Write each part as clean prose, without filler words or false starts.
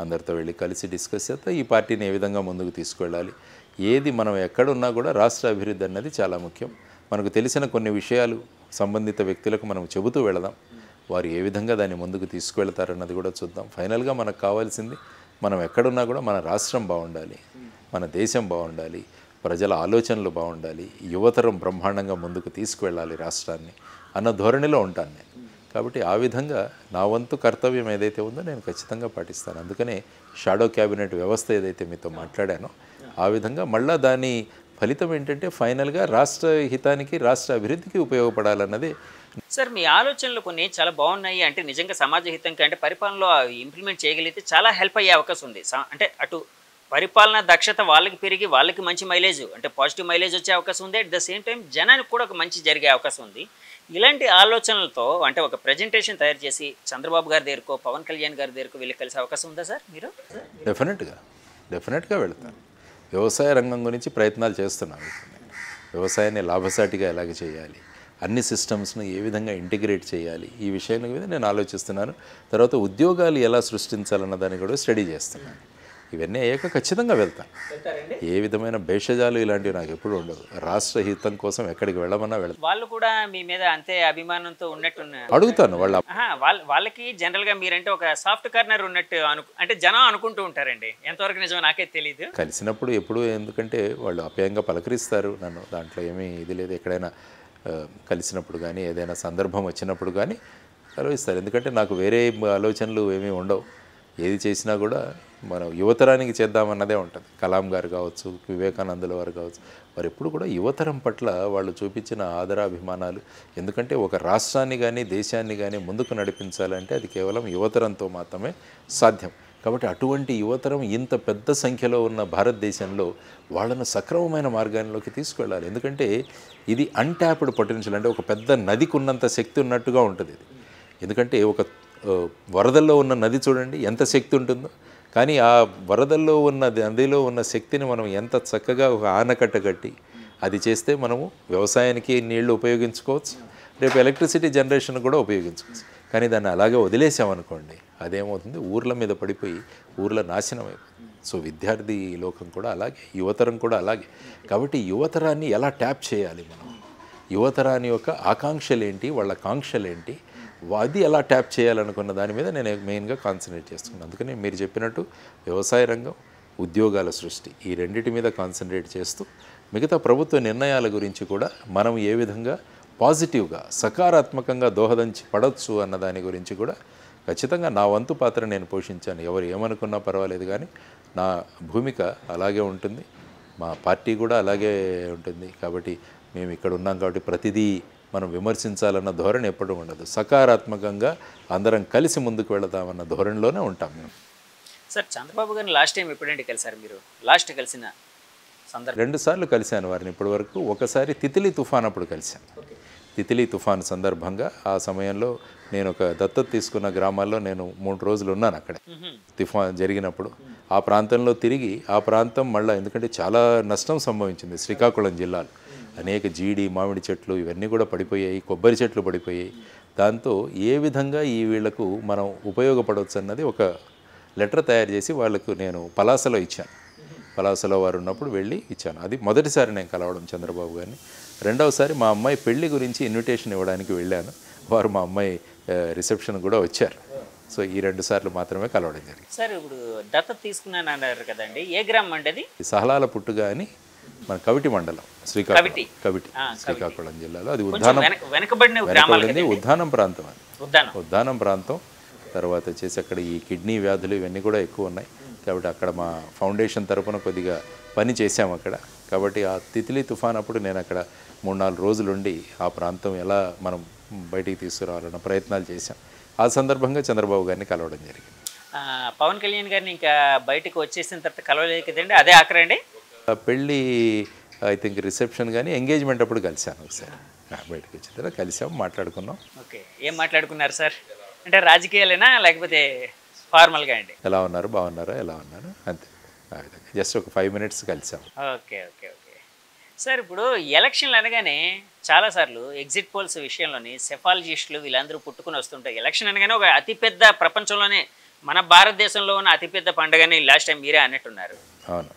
అందరితో వెళ్ళి కలిసి డిస్కస్ చేస్తే ఈ పార్టీని ఏ విధంగా ముందుకు తీసుకువెళ్ళాలి, ఏది మనం ఎక్కడున్నా కూడా రాష్ట్ర అభివృద్ధి అన్నది చాలా ముఖ్యం. మనకు తెలిసిన కొన్ని విషయాలు సంబంధిత వ్యక్తులకు మనం చెబుతూ వెళదాం, వారు ఏ విధంగా దాన్ని ముందుకు తీసుకువెళ్తారన్నది కూడా చూద్దాం. ఫైనల్గా మనకు కావాల్సింది మనం ఎక్కడున్నా కూడా మన రాష్ట్రం బాగుండాలి, మన దేశం బాగుండాలి, ప్రజల ఆలోచనలు బాగుండాలి, యువతరం బ్రహ్మాండంగా ముందుకు తీసుకువెళ్ళాలి రాష్ట్రాన్ని అన్న ధోరణిలో ఉంటాను నేను. కాబట్టి ఆ విధంగా నా వంతు కర్తవ్యం ఏదైతే ఉందో నేను ఖచ్చితంగా పాటిస్తాను. అందుకనే షాడో క్యాబినెట్ వ్యవస్థ ఏదైతే మీతో మాట్లాడానో ఆ విధంగా మళ్ళీ దాని ఫలితం ఏంటంటే ఫైనల్గా రాష్ట్ర హితానికి రాష్ట్ర అభివృద్ధికి ఉపయోగపడాలన్నది. సార్ మీ ఆలోచనలు కొన్ని చాలా బాగున్నాయి, అంటే నిజంగా సమాజ హితంగా అంటే పరిపాలనలో ఇంప్లిమెంట్ చేయగలిగితే చాలా హెల్ప్ అయ్యే అవకాశం ఉంది. అంటే అటు పరిపాలన దక్షత వాళ్ళకి పెరిగి వాళ్ళకి మంచి మైలేజ్ అంటే పాజిటివ్ మైలేజ్ వచ్చే అవకాశం ఉంది, అట్ ద సేమ్ టైం జనానికి కూడా ఒక మంచి జరిగే అవకాశం ఉంది. ఇలాంటి ఆలోచనలతో అంటే ఒక ప్రజెంటేషన్ తయారు చేసి చంద్రబాబు గారి దగ్గరకో పవన్ కళ్యాణ్ గారి దగ్గరకో వెళ్ళి కలిసే అవకాశం ఉందా సార్ మీరు? డెఫినెట్గా వెళతాను. వ్యవసాయ రంగం గురించి ప్రయత్నాలు చేస్తున్నాను. వ్యవసాయాన్ని లాభసాటిగా ఎలాగ చేయాలి, అన్ని సిస్టమ్స్ను ఏ విధంగా ఇంటిగ్రేట్ చేయాలి, ఈ విషయం మీద నేను ఆలోచిస్తున్నాను. తర్వాత ఉద్యోగాలు ఎలా సృష్టించాలన్న దాన్ని కూడా స్టడీ చేస్తున్నాను. ఇవన్నీ అయ్యాక ఖచ్చితంగా వెళ్తాను. ఏ విధమైన భేషజాలు ఇలాంటివి నాకు ఎప్పుడు ఉండదు. రాష్ట్ర హితం కోసం ఎక్కడికి వెళ్ళమన్నా వెళ్తాను. వాళ్ళు కూడా మీ మీద అంతే అభిమానంతో ఉన్నట్టున్నారు. అడుగుతాను వాళ్ళకి జనరల్గా మీరంటే ఒక సాఫ్ట్ కార్నర్ ఉన్నట్టు అంటే జనం అనుకుంటూ ఉంటారండి. ఎంతవరకు నిజమో నాకే తెలియదు. కలిసినప్పుడు ఎప్పుడు, ఎందుకంటే వాళ్ళు అప్యాయంగా పలకరిస్తారు నన్ను, దాంట్లో ఏమీ ఇది లేదు. ఎక్కడైనా కలిసినప్పుడు కానీ ఏదైనా సందర్భం వచ్చినప్పుడు కానీ కలుస్తారు. ఎందుకంటే నాకు వేరే ఆలోచనలు ఏమీ ఉండవు. ఏది చేసినా కూడా మనం యువతరానికి చేద్దామన్నదే ఉంటుంది. కలాం గారు కావచ్చు, వివేకానందుల వారు కావచ్చు, వారు ఎప్పుడు కూడా యువతరం పట్ల వాళ్ళు చూపించిన ఆదరాభిమానాలు. ఎందుకంటే ఒక రాష్ట్రాన్ని కానీ దేశాన్ని కానీ ముందుకు నడిపించాలంటే అది కేవలం యువతరంతో మాత్రమే సాధ్యం. కాబట్టి అటువంటి యువతరం ఇంత పెద్ద సంఖ్యలో ఉన్న భారతదేశంలో వాళ్ళను సక్రమమైన మార్గాల్లోకి తీసుకువెళ్ళాలి. ఎందుకంటే ఇది అన్ట్యాప్డ్ పొటెన్షియల్, అంటే ఒక పెద్ద నదికి ఉన్నంత శక్తి ఉన్నట్టుగా ఉంటుంది ఇది. ఎందుకంటే ఒక వరదల్లో ఉన్న నది చూడండి ఎంత శక్తి ఉంటుందో, కానీ ఆ వరదల్లో ఉన్న నదిలో ఉన్న శక్తిని మనం ఎంత చక్కగా ఒక ఆనకట్ట కట్టి అది చేస్తే మనము వ్యవసాయానికి నీళ్లు ఉపయోగించుకోవచ్చు, రేపు ఎలక్ట్రిసిటీ జనరేషన్ కూడా ఉపయోగించుకోవచ్చు. కానీ దాన్ని అలాగే వదిలేసామనుకోండి, అదేమవుతుంది, ఊర్ల మీద పడిపోయి ఊర్ల నాశనం అయిపోతుంది. సో విద్యార్థి లోకం కూడా అలాగే, యువతరం కూడా అలాగే. కాబట్టి యువతరాన్ని ఎలా ట్యాప్ చేయాలి మనం, యువతరాన్ని యొక్క ఆకాంక్షలు ఏంటి, వాళ్ళ కాంక్షలు ఏంటి, అది ఎలా ట్యాప్ చేయాలనుకున్న దాని మీద నేను మెయిన్గా కాన్సన్ట్రేట్ చేస్తున్నాను. అందుకని మీరు చెప్పినట్టు వ్యవసాయ రంగం, ఉద్యోగాల సృష్టి, ఈ రెండింటి మీద కాన్సన్ట్రేట్ చేస్తూ మిగతా ప్రభుత్వ నిర్ణయాల గురించి కూడా మనం ఏ విధంగా పాజిటివ్గా సకారాత్మకంగా దోహదం పడవచ్చు అన్న దాని గురించి కూడా ఖచ్చితంగా నా వంతు పాత్ర నేను పోషించాను. ఎవరు ఏమనుకున్నా పర్వాలేదు, కానీ నా భూమిక అలాగే ఉంటుంది, మా పార్టీ కూడా అలాగే ఉంటుంది. కాబట్టి మేము ఇక్కడ ఉన్నాం కాబట్టి ప్రతిదీ మనం విమర్శించాలన్న ధోరణి ఎప్పుడూ ఉండదు. సకారాత్మకంగా అందరం కలిసి ముందుకు వెళదామన్న ధోరణిలోనే ఉంటాం మేము. సార్ చంద్రబాబు గారిని లాస్ట్ టైం ఎప్పుడంటే కలిసారు మీరు? లాస్ట్ కలిసిన సందర్భం 2 సార్లు కలిశాను వారిని ఇప్పటి వరకు. ఒకసారి తితిలి తుఫాన్ అప్పుడు కలిశాను. తితిలి తుఫాన్ సందర్భంగా ఆ సమయంలో నేను ఒక దత్తత తీసుకున్న గ్రామాల్లో నేను 3 రోజులు ఉన్నాను అక్కడ. తుఫాన్ జరిగినప్పుడు ఆ ప్రాంతంలో తిరిగి, ఆ ప్రాంతం మళ్ళీ ఎందుకంటే చాలా నష్టం సంభవించింది శ్రీకాకుళం జిల్లాలో. అనేక జీడి, మామిడి చెట్లు ఇవన్నీ కూడా పడిపోయాయి, కొబ్బరి చెట్లు పడిపోయాయి. దాంతో ఏ విధంగా ఈ వీళ్లకు మనం ఉపయోగపడవచ్చు అన్నది ఒక లెటర్ తయారు చేసి వాళ్ళకు నేను పలాసలో ఇచ్చాను. పలాసలో వారు ఉన్నప్పుడు వెళ్ళి ఇచ్చాను. అది మొదటిసారి నేను కలవడం చంద్రబాబు గారిని. రెండవసారి మా అమ్మాయి పెళ్లి గురించి ఇన్విటేషన్ ఇవ్వడానికి వెళ్ళాను. వారు మా అమ్మాయి రిసెప్షన్ కూడా వచ్చారు. సో ఈ 2 సార్లు మాత్రమే కలవడం జరిగింది. సార్ ఇప్పుడు దత్తత తీసుకున్నాను అన్నారు కదండి, ఏ గ్రామం అండి అది? సహలాల పుట్టుగా అని మన కవిటి మండలం, శ్రీకాకుళం జిల్లాలో. అది ఉద్దానం ప్రాంతం. అది ఉద్దానం ప్రాంతం. తర్వాత వచ్చేసి అక్కడ ఈ కిడ్నీ వ్యాధులు ఇవన్నీ కూడా ఎక్కువ ఉన్నాయి. కాబట్టి అక్కడ మా ఫౌండేషన్ తరఫున కొద్దిగా పని చేశాము అక్కడ. కాబట్టి ఆ తితిలి తుఫాన్ అప్పుడు నేను అక్కడ 3-4 రోజులుండి ఆ ప్రాంతం ఎలా మనం బయటికి తీసుకురావాలన్న ప్రయత్నాలు చేశాం. ఆ సందర్భంగా చంద్రబాబు గారిని కలవడం జరిగింది. పవన్ కళ్యాణ్ గారిని ఇంకా బయటకు వచ్చేసిన తర్వాత కలవలేదు కదండి, అదే ఆఖరండి? పెళ్ళి ఐ థింక్ రిసెప్షన్ కానీ ఎంగేజ్మెంట్ అప్పుడు కలిశాను ఒకసారి. బయటకు వచ్చిన తర్వాత కలిసాం, మాట్లాడుకున్నాం. ఓకే, ఏం మాట్లాడుకున్నారు సార్? అంటే రాజకీయాలేనా లేకపోతే ఫార్మల్గా అండి? ఎలా ఉన్నారు, బాగున్నారా, ఎలా ఉన్నారు, అంతే. ఆ విధంగా జస్ట్ ఒక 5 minutes కలిసాం. ఓకే ఓకే ఓకే సార్, ఇప్పుడు ఎలక్షన్లు అనగానే చాలాసార్లు ఎగ్జిట్ పోల్స్ విషయంలోని సెఫాలజిస్టులు వీళ్ళందరూ పుట్టుకుని వస్తుంటాయి. ఎలక్షన్ అనగానే ఒక అతిపెద్ద ప్రపంచంలోనే మన భారతదేశంలో ఉన్న అతిపెద్ద పండుగని లాస్ట్ టైం మీరే అన్నట్టున్నారు. అవును.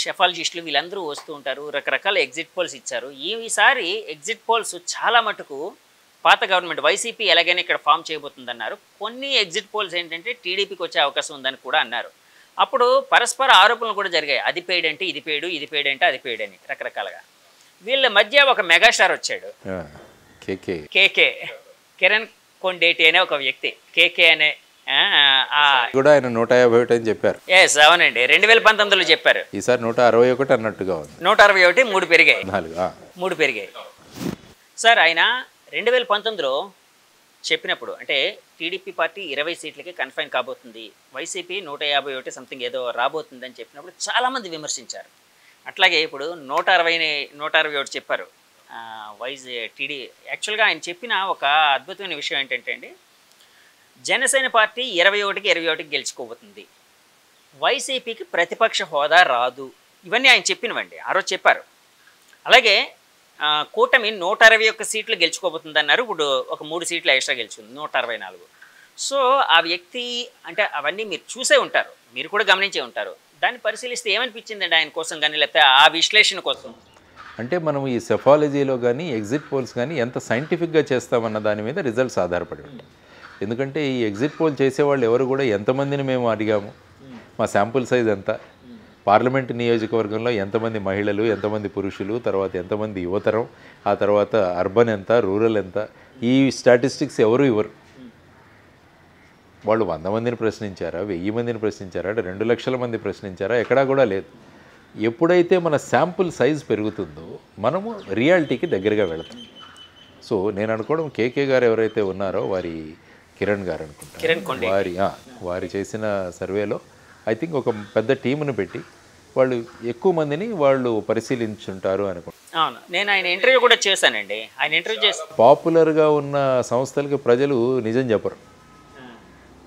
షెఫాలజిస్టులు వీళ్ళందరూ వస్తూ ఉంటారు, రకరకాల ఎగ్జిట్ పోల్స్ ఇచ్చారు. ఈసారి ఎగ్జిట్ పోల్స్ చాలా మటుకు పాత గవర్నమెంట్ వైసీపీ ఎలాగైనా ఇక్కడ ఫామ్ చేయబోతుందన్నారు. కొన్ని ఎగ్జిట్ పోల్స్ ఏంటంటే టీడీపీకి వచ్చే అవకాశం ఉందని కూడా అన్నారు. అప్పుడు పరస్పర ఆరోపణలు కూడా జరిగాయి. అది పెయిడ్ అంటే ఇది పెయిడ్, ఇది పెయిడ్ అంటే అది పెయిడ్ అని రకరకాలుగా. వీళ్ళ మధ్య ఒక మెగాస్టార్ వచ్చాడు, కేకే, కిరణ్ కొండేటి అనే ఒక వ్యక్తి. కేకే అనే కూడా ఆయన 151 అని చెప్పారు. ఎస్, అవునండి, 2019లో చెప్పారు. ఈసారి 161 అన్నట్టుగా ఉంది. 161, 3 పెరిగాయి, 3 పెరిగాయి. సార్ ఆయన 2019లో చెప్పినప్పుడు అంటే టీడీపీ పార్టీ 20 సీట్లకి కన్ఫైన్ కాబోతుంది, వైసీపీ 151 సంథింగ్ ఏదో రాబోతుందని చెప్పినప్పుడు చాలామంది విమర్శించారు. అట్లాగే ఇప్పుడు 161 చెప్పారు టీడీ. యాక్చువల్గా ఆయన చెప్పిన ఒక అద్భుతమైన విషయం ఏంటంటే అండి, జనసేన పార్టీ 21కి 21 గెలుచుకోబోతుంది, వైసీపీకి ప్రతిపక్ష హోదా రాదు, ఇవన్నీ ఆయన చెప్పినవండి. ఆ రోజు చెప్పారు. అలాగే కూటమి 161 సీట్లు గెలుచుకోబోతుంది అన్నారు. ఇప్పుడు ఒక 3 సీట్లు ఎక్స్ట్రా గెలుచుకుంది, 164. సో ఆ వ్యక్తి అంటే అవన్నీ మీరు చూసే ఉంటారు, మీరు కూడా గమనించే ఉంటారు. దాన్ని పరిశీలిస్తే ఏమనిపించిందండి ఆయన కోసం కానీ, లేకపోతే ఆ విశ్లేషణ కోసం? అంటే మనం ఈ సెఫాలజీలో కానీ ఎగ్జిట్ పోల్స్ కానీ ఎంత సైంటిఫిక్గా చేస్తామన్న దాని మీద రిజల్ట్స్ ఆధారపడి ఉంటాయి. ఎందుకంటే ఈ ఎగ్జిట్ పోల్ చేసేవాళ్ళు ఎవరు కూడా ఎంతమందిని మేము అడిగాము, మా శాంపుల్ సైజ్ ఎంత, పార్లమెంట్ నియోజకవర్గంలో ఎంతమంది మహిళలు, ఎంతమంది పురుషులు, తర్వాత ఎంతమంది యువతరం, ఆ తర్వాత అర్బన్ ఎంత, రూరల్ ఎంత, ఈ స్టాటిస్టిక్స్ ఎవరు ఇవ్వరు. వాళ్ళు 100 మందిని ప్రశ్నించారా, 1000 మందిని ప్రశ్నించారా, అంటే 2 లక్షల మంది ప్రశ్నించారా, ఎక్కడా కూడా లేదు. ఎప్పుడైతే మన శాంపుల్ సైజ్ పెరుగుతుందో మనము రియాలిటీకి దగ్గరగా వెళతాం. సో నేను అనుకోవడం కేకే గారు ఎవరైతే ఉన్నారో వారి కిరణ్ గారు అనుకుంటా, వారి చేసిన సర్వేలో ఐ థింక్ ఒక పెద్ద టీమును పెట్టి వాళ్ళు ఎక్కువ మందిని వాళ్ళు పరిశీలించుంటారు అనుకుంటున్నాను. అవును, నేను ఆయన ఇంటర్వ్యూ కూడా చేశానండి. ఆయన ఇంటర్వ్యూ చేసి పాపులర్గా ఉన్న సంస్థలకి ప్రజలు నిజం చెప్పరు.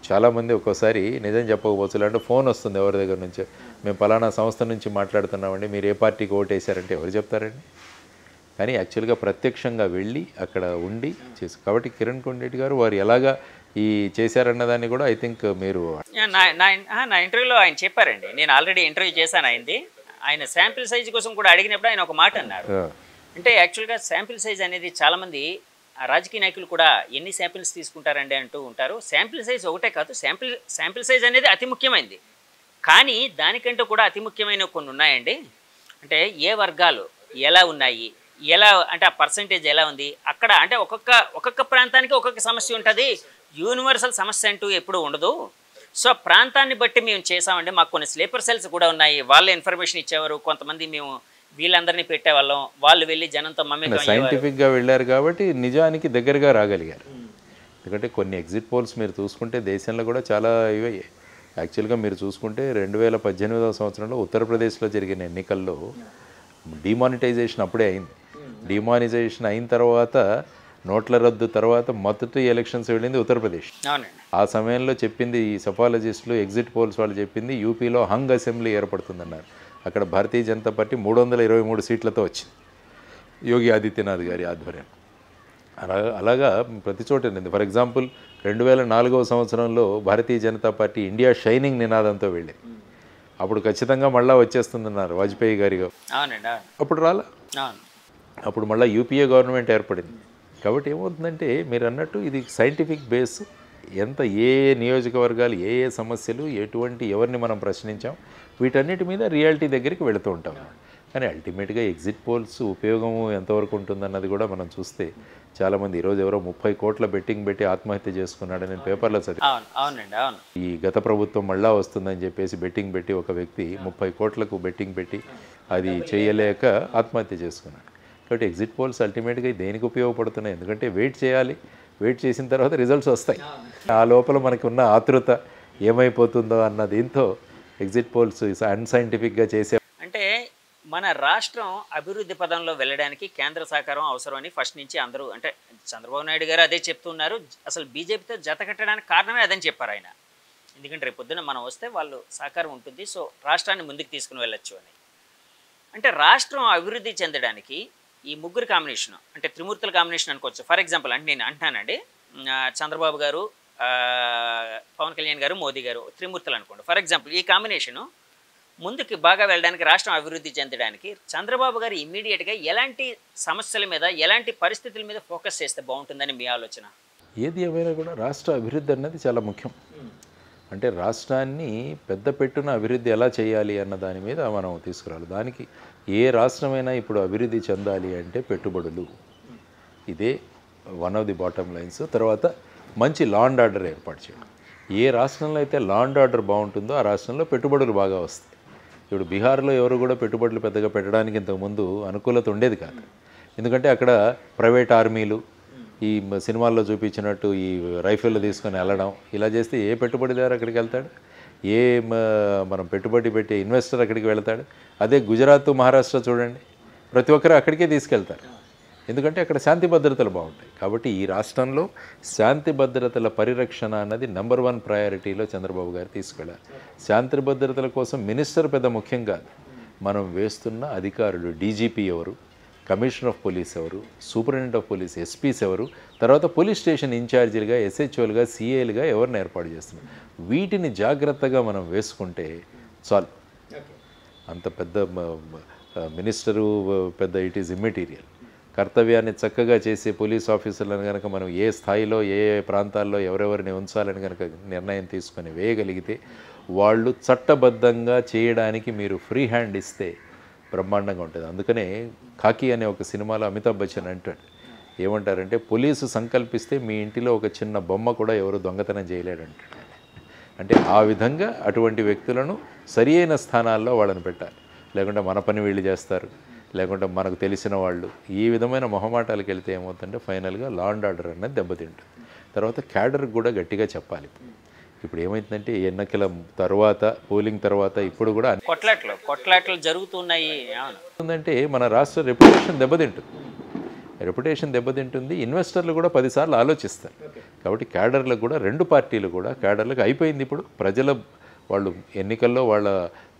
చాలామంది ఒక్కోసారి నిజం చెప్పకపోవచ్చు, అంటే ఫోన్ వస్తుంది ఎవరి దగ్గర నుంచో, మేము పలానా సంస్థ నుంచి మాట్లాడుతున్నామండి, మీరు ఏ పార్టీకి ఓటేశారంటే ఎవరు చెప్తారండి? కానీ యాక్చువల్గా ప్రత్యక్షంగా వెళ్ళి అక్కడ ఉండి చేసి, కాబట్టి కిరణ్ కొండేటి గారు వారు ఎలాగా ఈ చేశారన్నదాన్ని కూడా ఐ థింక్ మీరు నా ఇంటర్వ్యూలో ఆయన చెప్పారండి. నేను ఆల్రెడీ ఇంటర్వ్యూ చేశాను ఆయనది. ఆయన శాంపిల్ సైజ్ కోసం కూడా అడిగినప్పుడు ఆయన ఒక మాట అన్నారు. అంటే యాక్చువల్గా శాంపిల్ సైజ్ అనేది చాలామంది రాజకీయ నాయకులు కూడా ఎన్ని శాంపిల్స్ తీసుకుంటారండి అంటూ ఉంటారు. శాంపిల్ సైజ్ ఒకటే కాదు, శాంపిల్ సైజ్ అనేది అతి ముఖ్యమైనది. కానీ దానికంటే కూడా అతి ముఖ్యమైన కొన్ని ఉన్నాయండి. అంటే ఏ వర్గాలు ఎలా ఉన్నాయి, ఎలా అంటే ఆ పర్సంటేజ్ ఎలా ఉంది అక్కడ, అంటే ఒక్కొక్క ప్రాంతానికి ఒక్కొక్క సమస్య ఉంటుంది, యూనివర్సల్ సమస్య అంటూ ఎప్పుడు ఉండదు. సో ప్రాంతాన్ని బట్టి మేము చేసామండి. మాకు కొన్ని స్లీపర్ సెల్స్ కూడా ఉన్నాయి, వాళ్ళ ఇన్ఫర్మేషన్ ఇచ్చేవారు. కొంతమంది మేము వీళ్ళందరినీ పెట్టేవాళ్ళం, వాళ్ళు వెళ్ళి జనంతో సైంటిఫిక్గా వెళ్ళారు కాబట్టి నిజానికి దగ్గరగా రాగలిగారు. ఎందుకంటే కొన్ని ఎగ్జిట్ పోల్స్ మీరు చూసుకుంటే దేశంలో కూడా చాలా ఇవే. యాక్చువల్గా మీరు చూసుకుంటే 2018వ సంవత్సరంలో ఉత్తరప్రదేశ్లో జరిగిన ఎన్నికల్లో డిమానిటైజేషన్ అప్పుడే అయింది. డిమానిటైజేషన్ అయిన తర్వాత నోట్ల రద్దు తర్వాత మొదటి ఎలక్షన్స్ వెళ్ళింది ఉత్తరప్రదేశ్. ఆ సమయంలో చెప్పింది ఈ సెఫాలజిస్టులు, ఎగ్జిట్ పోల్స్ వాళ్ళు చెప్పింది యూపీలో హంగ్ అసెంబ్లీ ఏర్పడుతుందన్నారు. అక్కడ భారతీయ జనతా పార్టీ 323 సీట్లతో వచ్చింది యోగి ఆదిత్యనాథ్ గారి ఆధ్వర్యం. అలాగా ప్రతి చోట ఉంది. ఫర్ ఎగ్జాంపుల్ 2004వ సంవత్సరంలో Bharatiya Janata party India shining నినాదంతో వెళ్ళింది. అప్పుడు ఖచ్చితంగా మళ్ళీ వచ్చేస్తుందన్నారు వాజ్పేయి గారిగా. అప్పుడు రాలా, అప్పుడు మళ్ళీ యూపీఏ గవర్నమెంట్ ఏర్పడింది. కాబట్టి ఏమవుతుందంటే మీరు అన్నట్టు ఇది సైంటిఫిక్ బేస్, ఎంత ఏ నియోజకవర్గాలు ఏ సమస్యలు ఎటువంటి ఎవరిని మనం ప్రశ్నించాం వీటన్నిటి మీద రియాలిటీ దగ్గరికి వెళుతూ ఉంటాం. కానీ అల్టిమేట్గా ఎగ్జిట్ పోల్స్ ఉపయోగం ఎంతవరకు ఉంటుందన్నది కూడా మనం చూస్తే చాలామంది ఈరోజు ఎవరో 30 కోట్ల బెట్టింగ్ పెట్టి ఆత్మహత్య చేసుకున్నాడని నేను పేపర్లో చదివాను. ఈ గత ప్రభుత్వం మళ్ళా వస్తుందని చెప్పేసి బెట్టింగ్ పెట్టి ఒక వ్యక్తి 30 కోట్లకు బెట్టింగ్ పెట్టి అది చేయలేక ఆత్మహత్య చేసుకున్నాడు. కాబట్టి ఎగ్జిట్ పోల్స్ అల్టిమేట్గా దేనికి ఉపయోగపడుతున్నాయి? ఎందుకంటే వెయిట్ చేయాలి, వెయిట్ చేసిన తర్వాత రిజల్ట్స్ వస్తాయి. ఆ లోపల మనకు ఉన్న ఆతృత ఏమైపోతుందో అన్న దీంతో ఎగ్జిట్ పోల్స్ అన్సైంటిఫిక్గా చేసే. అంటే మన రాష్ట్రం అభివృద్ధి పదంలో వెళ్ళడానికి కేంద్ర సహకారం అవసరం అని ఫస్ట్ నుంచి అందరూ, అంటే చంద్రబాబు నాయుడు గారు అదే చెప్తున్నారు. అసలు బీజేపీతో జత కట్టడానికి కారణమే అదని చెప్పారు ఆయన. ఎందుకంటే రేపు పొద్దున మనం వస్తే వాళ్ళు సహకారం ఉంటుంది, సో రాష్ట్రాన్ని ముందుకు తీసుకుని వెళ్ళొచ్చు అని. అంటే రాష్ట్రం అభివృద్ధి చెందడానికి ఈ ముగ్గురు కాంబినేషన్, అంటే త్రిమూర్తుల కాంబినేషన్ అనుకోవచ్చు. ఫర్ ఎగ్జాంపుల్ అంటే నేను అంటున్నానండి, చంద్రబాబు గారు, ఆ, పవన్ కళ్యాణ్ గారు, మోదీ గారు, త్రిమూర్తులు అనుకోండి ఫర్ ఎగ్జాంపుల్. ఈ కాంబినేషను ముందుకు బాగా వెళ్ళడానికి, రాష్ట్రం అభివృద్ధి చెందడానికి చంద్రబాబు గారు ఇమ్మీడియట్గా ఎలాంటి సమస్యల మీద, ఎలాంటి పరిస్థితుల మీద ఫోకస్ చేస్తే బాగుంటుందని మీ ఆలోచన? ఏది ఏమైనా కూడా రాష్ట్ర అభివృద్ధి అన్నది చాలా ముఖ్యం. అంటే రాష్ట్రాన్ని పెద్ద పెట్టున అభివృద్ధి ఎలా చేయాలి అన్న దాని మీద మనం తీసుకురావాలి. దానికి ఏ రాష్ట్రమైనా ఇప్పుడు అభివృద్ధి చెందాలి అంటే పెట్టుబడులు, ఇదే one of the bottom lines. తర్వాత మంచి లా అండ్ ఆర్డర్ ఏర్పాటు చేయడం. ఏ రాష్ట్రంలో అయితే లా అండ్ ఆర్డర్ బాగుంటుందో ఆ రాష్ట్రంలో పెట్టుబడులు బాగా వస్తాయి. ఇప్పుడు బీహార్లో ఎవరు కూడా పెట్టుబడులు పెద్దగా పెట్టడానికి ఇంతకుముందు అనుకూలత ఉండేది కాదు. ఎందుకంటే అక్కడ ప్రైవేట్ ఆర్మీలు ఈ సినిమాల్లో చూపించినట్టు ఈ రైఫిల్ తీసుకొని వెళ్ళడం ఇలా చేస్తే ఏ పెట్టుబడిదారు అక్కడికి వెళ్తాడు? ఏ మనం పెట్టుబడి పెట్టే ఇన్వెస్టర్ అక్కడికి వెళ్తాడు? అదే గుజరాత్, మహారాష్ట్ర చూడండి, ప్రతి ఒక్కరు అక్కడికే తీసుకెళ్తారు. ఎందుకంటే అక్కడ శాంతి భద్రతలు బాగుంటాయి. కాబట్టి ఈ రాష్ట్రంలో శాంతి భద్రతల పరిరక్షణ అన్నది నెంబర్ 1 ప్రయారిటీలో చంద్రబాబు గారు తీసుకెళ్ళారు. శాంతి భద్రతల కోసం మినిస్టర్ పెద్ద ముఖ్యం కాదు. మనం వేస్తున్న అధికారులు, డీజీపీ ఎవరు, కమిషనర్ ఆఫ్ పోలీస్ ఎవరు, సూపరింటెండెంట్ ఆఫ్ పోలీస్, ఎస్పీస్ ఎవరు, తర్వాత పోలీస్ స్టేషన్ ఇన్ఛార్జీలుగా, ఎస్హెచ్ఓలుగా, సిఏలుగా ఎవరిని ఏర్పాటు చేస్తున్నాం, వీటిని జాగ్రత్తగా మనం వేసుకుంటే చాలు. అంత పెద్ద మినిస్టరు పెద్ద ఇట్ ఈజ్ ఇమ్మెటీరియల్. కర్తవ్యాన్ని చక్కగా చేసే పోలీస్ ఆఫీసర్లను కనుక మనం ఏ స్థాయిలో ఏ ప్రాంతాల్లో ఎవరెవరిని ఉంచాలని కనుక నిర్ణయం తీసుకొని వేయగలిగితే వాళ్ళు చట్టబద్ధంగా చేయడానికి మీరు ఫ్రీ హ్యాండ్ ఇస్తే బ్రహ్మాండంగా ఉంటుంది. అందుకనే ఖాకీ అనే ఒక సినిమాలో అమితాబ్ బచ్చన్ అంటాడు, ఏమంటారంటే పోలీసు సంకల్పిస్తే మీ ఇంటిలో ఒక చిన్న బొమ్మ కూడా ఎవరు దొంగతనం చేయలేడంటాడు. అంటే ఆ విధంగా అటువంటి వ్యక్తులను సరి అయిన స్థానాల్లో వాళ్ళని పెట్టాలి. లేకుంటే మన పని వీళ్ళు చేస్తారు, లేకుంటే మనకు తెలిసిన వాళ్ళు, ఈ విధమైన మొహమాటాలకు వెళ్తే ఏమవుతుందంటే ఫైనల్గా లా అండ్ ఆర్డర్ అనేది దెబ్బతింటుంది. తర్వాత క్యాడర్కి కూడా గట్టిగా చెప్పాలి. ఇప్పుడు ఏమైందంటే ఎన్నికల తర్వాత, పోలింగ్ తర్వాత ఇప్పుడు కూడా కొట్లాట్లు జరుగుతున్నాయి. అంటే మన రాష్ట్ర రెప్యుటేషన్ దెబ్బతింటుంది. ఇన్వెస్టర్లు కూడా 10 సార్లు ఆలోచిస్తారు. కాబట్టి క్యాడర్లకు కూడా, 2 పార్టీలు కూడా క్యాడర్లకు అయిపోయింది. ఇప్పుడు ప్రజల వాళ్ళు ఎన్నికల్లో వాళ్ళ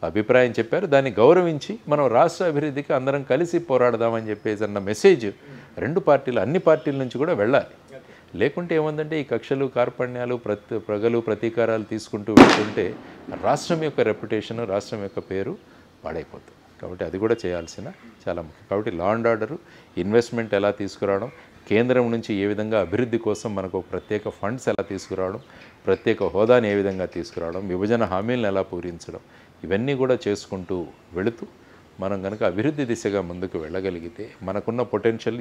అభిప్రాయం చెప్పారు, దాన్ని గౌరవించి మనం రాష్ట్ర అభివృద్ధికి అందరం కలిసి పోరాడదామని చెప్పేసి అన్న మెసేజ్ 2 పార్టీలు, అన్ని పార్టీల నుంచి కూడా వెళ్ళాలి. లేకుంటే ఏముందంటే ఈ కక్షలు, కార్పణ్యాలు, ప్రగలు, ప్రతీకారాలు తీసుకుంటూ వెళ్తుంటే రాష్ట్రం యొక్క రెప్యుటేషన్, రాష్ట్రం యొక్క పేరు పాడైపోతుంది. కాబట్టి అది కూడా చేయాల్సిన చాలా ముఖ్యం. కాబట్టి లా అండ్ ఆర్డరు, ఇన్వెస్ట్మెంట్ ఎలా తీసుకురావడం, కేంద్రం నుంచి ఏ విధంగా అభివృద్ధి కోసం మనకు ప్రత్యేక ఫండ్స్ ఎలా తీసుకురావడం, ప్రత్యేక హోదాని ఏ విధంగా తీసుకురావడం, విభజన హామీలను ఎలా పూరించడం, ఇవన్నీ కూడా చేసుకుంటూ వెళుతూ మనం కనుక అభివృద్ధి దిశగా ముందుకు వెళ్ళగలిగితే మనకున్న పొటెన్షియల్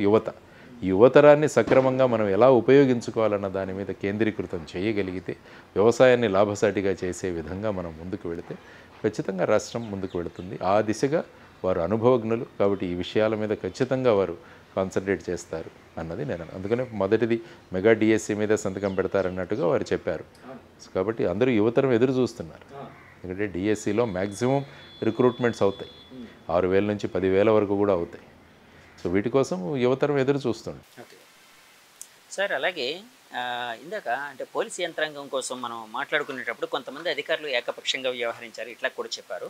యువతరాన్ని సక్రమంగా మనం ఎలా ఉపయోగించుకోవాలన్న దాని మీద కేంద్రీకృతం చేయగలిగితే, వ్యవసాయాన్ని లాభసాటిగా చేసే విధంగా మనం ముందుకు వెళితే ఖచ్చితంగా రాష్ట్రం ముందుకు వెళుతుంది. ఆ దిశగా వారు అనుభవజ్ఞులు. కాబట్టి ఈ విషయాల మీద ఖచ్చితంగా వారు కాన్సన్ట్రేట్ చేస్తారు అన్నది నేను. అందుకనే మొదటిది మెగా డిఎస్సి మీద సంతకం పెడతారన్నట్టుగా వారు చెప్పారు. కాబట్టి అందరూ యువతరం ఎదురు చూస్తున్నారు. ఎందుకంటే డిఎస్సిలో మ్యాక్సిమం రిక్రూట్మెంట్స్ అవుతాయి, 6,000 నుంచి 10,000 వరకు కూడా అవుతాయి. సో వీటి కోసం యువతరం ఎదురు చూస్తుంది. ఓకే సార్, అలాగే ఇందాక అంటే పోలీస్ యంత్రాంగం కోసం మనం మాట్లాడుకునేటప్పుడు కొంతమంది అధికారులు ఏకపక్షంగా వ్యవహరించారు, ఇట్లా కూడా చెప్పారు.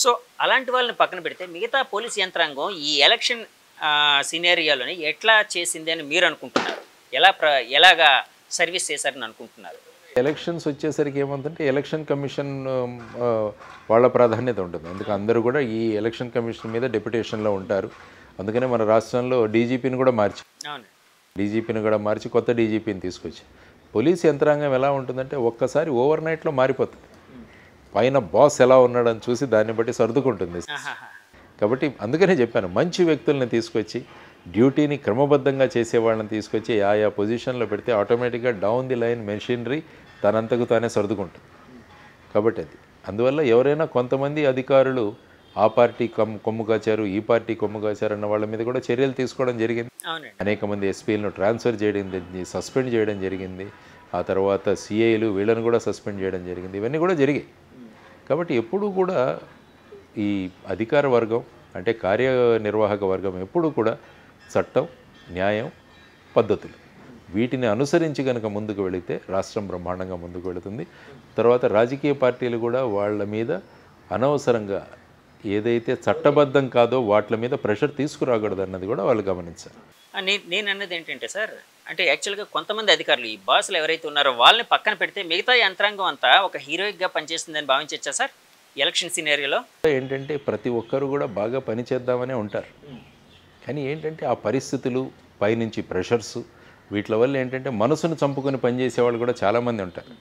సో అలాంటి వాళ్ళని పక్కన పెడితే మిగతా పోలీస్ యంత్రాంగం ఈ ఎలక్షన్ సినేరియాలోని ఎట్లా చేసింది అని మీరు అనుకుంటున్నారు? ఎలాగా సర్వీస్ చేశారని అనుకుంటున్నారు? ఎలక్షన్స్ వచ్చేసరికి ఏమంటే ఎలక్షన్ కమిషన్ వాళ్ళ ప్రాధాన్యత ఉంటుంది. అందుకే అందరూ కూడా ఈ ఎలక్షన్ కమిషన్ మీద డెప్యుటేషన్లో ఉంటారు. అందుకనే మన రాష్ట్రంలో డీజీపీని కూడా మార్చి కొత్త డీజీపీని తీసుకొచ్చి, పోలీస్ యంత్రాంగం ఎలా ఉంటుందంటే ఒక్కసారి ఓవర్ నైట్లో మారిపోతుంది. పైన బాస్ ఎలా ఉన్నాడని చూసి దాన్ని బట్టి సర్దుకుంటుంది. కాబట్టి అందుకనే చెప్పాను, మంచి వ్యక్తుల్ని తీసుకొచ్చి డ్యూటీని క్రమబద్ధంగా చేసే వాళ్ళని తీసుకొచ్చి ఆయా పొజిషన్లో పెడితే ఆటోమేటిక్గా డౌన్ ది లైన్ మెషినరీ తనంతకు తానే సర్దుకుంటుంది. కాబట్టి అది అందువల్ల ఎవరైనా కొంతమంది అధికారులు ఆ పార్టీ కొమ్ము కాచారు, ఈ పార్టీ కొమ్ము కాచారు అన్న వాళ్ళ మీద కూడా చర్యలు తీసుకోవడం జరిగింది. అనేక మంది ఎస్పీలను ట్రాన్స్ఫర్ చేయడం జరిగింది, సస్పెండ్ చేయడం జరిగింది. ఆ తర్వాత సిఐలు వీళ్ళని కూడా సస్పెండ్ చేయడం జరిగింది. ఇవన్నీ కూడా జరిగాయి. కాబట్టి ఎప్పుడూ కూడా ఈ అధికార వర్గం అంటే కార్యనిర్వాహక వర్గం ఎప్పుడూ కూడా చట్టం, న్యాయం, పద్ధతులు వీటిని అనుసరించి కనుక ముందుకు వెళితే రాష్ట్రం బ్రహ్మాండంగా ముందుకు వెళుతుంది. తర్వాత రాజకీయ పార్టీలు కూడా వాళ్ళ మీద అనవసరంగా ఏదైతే చట్టబద్ధం కాదో వాటి మీద ప్రెషర్ తీసుకురాకూడదు అన్నది కూడా వాళ్ళు గమనించారు. నేను అన్నది ఏంటంటే సార్, అంటే యాక్చువల్గా కొంతమంది అధికారులు ఈ బాసులు ఎవరైతే ఉన్నారో వాళ్ళని పక్కన పెడితే మిగతా యంత్రాంగం అంతా ఒక హీరోయిక్గా పనిచేస్తుందని భావించవచ్చా సార్ ఎలక్షన్ సినేరియోలో? ఏంటంటే ప్రతి ఒక్కరు కూడా బాగా పని చేద్దామనే ఉంటారు. కానీ ఏంటంటే ఆ పరిస్థితులు, పైనుంచి ప్రెషర్స్, వీటి వల్ల ఏంటంటే మనసును చంపుకొని పనిచేసే వాళ్ళు కూడా చాలామంది ఉంటారు.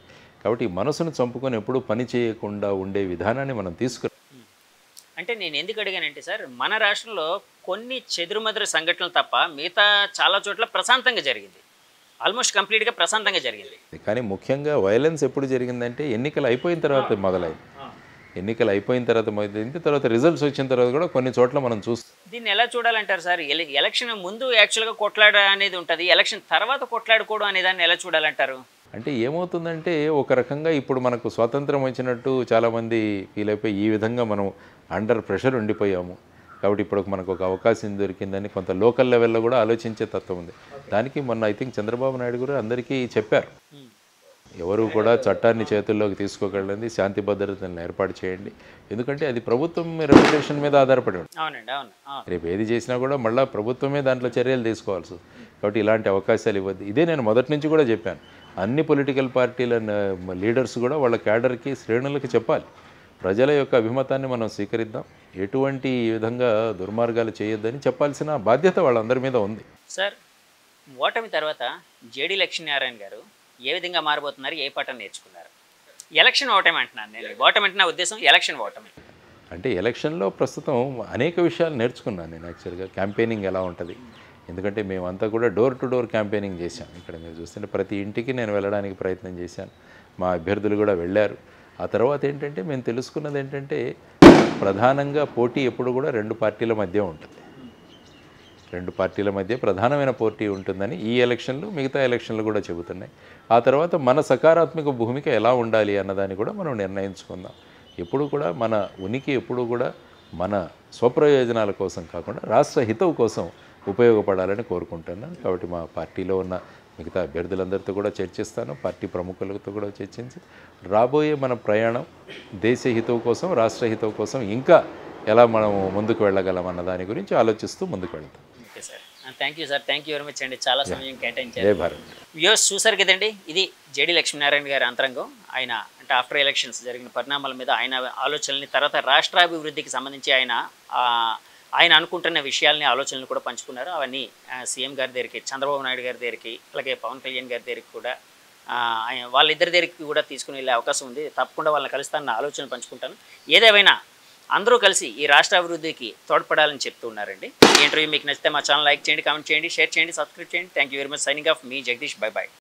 కాబట్టి ఈ మనసును చంపుకొని ఎప్పుడూ పని చేయకుండా ఉండే విధానాన్ని మనం తీసుకుని. అంటే నేను ఎందుకు అడిగానంటే సార్, మన రాష్ట్రంలో కొన్ని చెదురుమదురు సంఘటనలు తప్ప మిగతా చాలా చోట్ల ప్రశాంతంగా జరిగింది. ఆల్మోస్ట్ కంప్లీట్గా ప్రశాంతంగా జరిగింది. కానీ ముఖ్యంగా వైలెన్స్ ఎప్పుడు జరిగిందంటే ఎన్నికలు అయిపోయిన తర్వాత మొదలైంది. ఎన్నికలు అయిపోయిన తర్వాత మొదలైంది. తర్వాత రిజల్ట్స్ వచ్చిన తర్వాత కూడా కొన్ని చోట్ల మనం చూస్తాం. దీన్ని ఎలా చూడాలంటారు సార్? ఎలక్షన్ ముందు యాక్చువల్గా కొట్లాడ అనేది ఉంటుంది, ఎలక్షన్ తర్వాత కొట్లాడుకోవడం అనే దాన్ని ఎలా చూడాలంటారు? అంటే ఏమవుతుందంటే ఒక రకంగా ఇప్పుడు మనకు స్వాతంత్రం వచ్చినట్టు చాలామంది ఫీల్ అయిపోయి ఈ విధంగా మనం అండర్ ప్రెషర్ ఉండిపోయాము. కాబట్టి ఇప్పుడు మనకు ఒక అవకాశం దొరికిందని కొంత లోకల్ లెవెల్లో కూడా ఆలోచించే తత్వం ఉంది. దానికి మొన్న ఐ థింక్ చంద్రబాబు నాయుడు కూడా అందరికీ చెప్పారు, ఎవరు కూడా చట్టాన్ని చేతుల్లోకి తీసుకోగలండి, శాంతి భద్రతలను ఏర్పాటు చేయండి. ఎందుకంటే అది ప్రభుత్వం రెగ్యులేషన్ మీద ఆధారపడి ఉంటుంది. అవునండి, అవును. రేపు ఏది చేసినా కూడా మళ్ళీ ప్రభుత్వమే దాంట్లో చర్యలు తీసుకోవాల్సి. కాబట్టి ఇలాంటి అవకాశాలు ఇవ్వద్దు. ఇదే నేను మొదటి నుంచి కూడా చెప్పాను. అన్ని పొలిటికల్ పార్టీల లీడర్స్ కూడా వాళ్ళ క్యాడర్కి, శ్రేణులకి చెప్పాలి, ప్రజల యొక్క అభిమతాన్ని మనం స్వీకరిద్దాం, ఎటువంటి ఈ విధంగా దుర్మార్గాలు చేయొద్దని చెప్పాల్సిన బాధ్యత వాళ్ళందరి మీద ఉంది. సార్, ఓటమి తర్వాత జేడీ లక్ష్మీనారాయణ గారు ఏ విధంగా మారబోతున్నారు, ఏ పాఠం నేర్చుకున్నారు? ఎలక్షన్ ఓటమి అంటున్నాను నేను, ఓటమి అంటే నా ఉద్దేశం ఎలక్షన్ ఓటమి. అంటే ఎలక్షన్లో ప్రస్తుతం అనేక విషయాలు నేర్చుకున్నాను నేను. యాక్చువల్గా క్యాంపెయినింగ్ ఎలా ఉంటుంది, ఎందుకంటే మేమంతా కూడా డోర్ టు డోర్ క్యాంపెయినింగ్ చేశాం. ఇక్కడ మీరు చూస్తుంటే ప్రతి ఇంటికి నేను వెళ్ళడానికి ప్రయత్నం చేశాను, మా అభ్యర్థులు కూడా వెళ్ళారు. ఆ తర్వాత ఏంటంటే మేము తెలుసుకున్నది ఏంటంటే ప్రధానంగా పోటీ ఎప్పుడు కూడా రెండు పార్టీల మధ్య ఉంటుంది. రెండు పార్టీల మధ్య ప్రధానమైన పోటీ ఉంటుందని ఈ ఎలక్షన్లు, మిగతా ఎలక్షన్లు కూడా చెబుతున్నాయి. ఆ తర్వాత మన సకారాత్మక భూమిక ఎలా ఉండాలి అన్నదాన్ని కూడా మనం నిర్ణయించుకుందాం. ఎప్పుడు కూడా మన ఉనికి ఎప్పుడు కూడా మన స్వప్రయోజనాల కోసం కాకుండా రాష్ట్ర హితవు కోసం ఉపయోగపడాలని కోరుకుంటున్నాను. కాబట్టి మా పార్టీలో ఉన్న మిగతా అభ్యర్థులందరితో కూడా చర్చిస్తాను, పార్టీ ప్రముఖులతో కూడా చర్చించి రాబోయే మన ప్రయాణం దేశ హితవు కోసం, రాష్ట్ర హితవు కోసం ఇంకా ఎలా మనం ముందుకు వెళ్ళగలం అన్న దాని గురించి ఆలోచిస్తూ ముందుకు వెళ్తాం. Okay sir, thank you sir, thank you very much అండి, చాలా సమయం కేటాయించారు. జై భారత్. వ్యూవర్స్ చూసారు కదండి, ఇది జేడీ లక్ష్మీనారాయణ గారి అంతరంగం. ఆయన అంటే ఆఫ్టర్ ఎలక్షన్స్ జరిగిన పరిణామాల మీద ఆయన ఆలోచనల్ని, తర్వాత రాష్ట్రాభివృద్ధికి సంబంధించి ఆయన అనుకుంటున్న విషయాల్ని, ఆలోచనలు కూడా పంచుకున్నారు. అవన్నీ సీఎం గారి దగ్గరికి, చంద్రబాబు నాయుడు గారి దగ్గరికి, అలాగే పవన్ కళ్యాణ్ గారి దగ్గరికి కూడా, వాళ్ళిద్దరి దగ్గరికి కూడా తీసుకుని వెళ్ళే అవకాశం ఉంది. తప్పకుండా వాళ్ళని కలుస్తానన్న ఆలోచనలు పంచుకుంటాను. ఏదేమైనా అందరూ కలిసి ఈ రాష్ట్ర అభివృద్ధికి తోడ్పడాలని చెప్తున్నారండి. ఈ ఇంటర్వ్యూ మీకు నచ్చితే మా ఛానల్ లైక్ చేయండి, కామెంట్ చేయండి, షేర్ చేయండి, సబ్స్క్రైబ్ చేయండి. Thank you very much. Signing off, me Jagadish. By by.